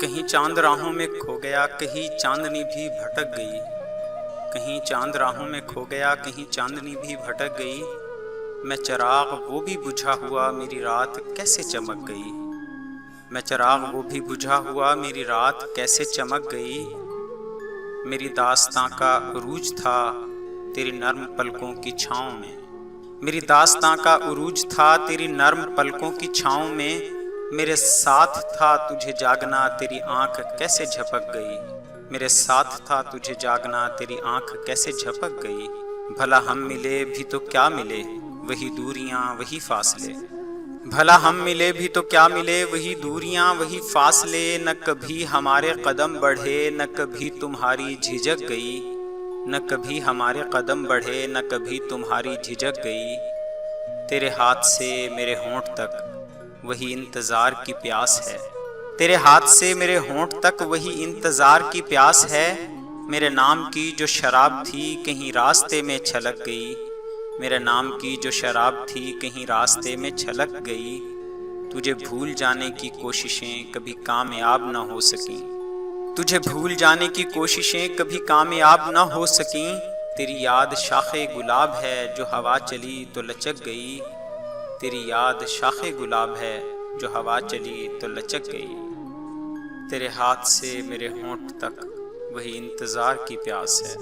کہیں چاند راہوں میں کھو گیا، کہیں چاندنی بھی بھٹک گئی۔ کہیں چاند راہوں میں کھو گیا، کہیں چاندنی بھی بھٹک گئی۔ میں چراغ وہ بھی بجھا ہوا، میری رات کیسے چمک گئی۔ میں چراغ وہ بھی بجھا ہوا، میری رات کیسے چمک گئی۔ میری داستاں کا عروج تھا تیری نرم پلکوں کی چھاؤں میں۔ میری داستاں کا عروج تھا تیری نرم پلکوں کی چھاؤں میں۔ میرے ساتھ تھا تجھے جاگنا، تیری آنکھ کیسے جھپک گئی۔ میرے ساتھ تھا تجھے جاگنا، تیری آنکھ کیسے جھپک گئی۔ بھلا ہم ملے بھی تو کیا ملے، وہی دوریاں وہی فاصلے۔ بھلا ہم ملے بھی تو کیا ملے، وہی دوریاں وہی فاصلے۔ نہ کبھی ہمارے قدم بڑھے، نہ کبھی تمہاری جھجک گئی۔ نہ کبھی ہمارے قدم بڑھے، نہ کبھی تمہاری جھجک گئی۔ تیرے ہاتھ سے میرے ہونٹ تک وہی انتظار کی پیاس ہے۔ تیرے ہاتھ سے میرے ہونٹ تک وہی انتظار کی پیاس ہے۔ میرے نام کی جو شراب تھی کہیں راستے میں چھلک گئی۔ میرے نام کی جو شراب تھی کہیں راستے میں چھلک گئی۔ تجھے بھول جانے کی کوششیں کبھی کامیاب نہ ہو سکیں۔ تجھے بھول جانے کی کوششیں کبھی کامیاب نہ ہو سکیں۔ تیری یاد شاخ گلاب ہے جو ہوا چلی تو لچک گئی۔ تیری یاد شاخ گلاب ہے جو ہوا چلی تو لچک گئی۔ تیرے ہاتھ سے میرے ہونٹ تک وہی انتظار کی پیاس ہے۔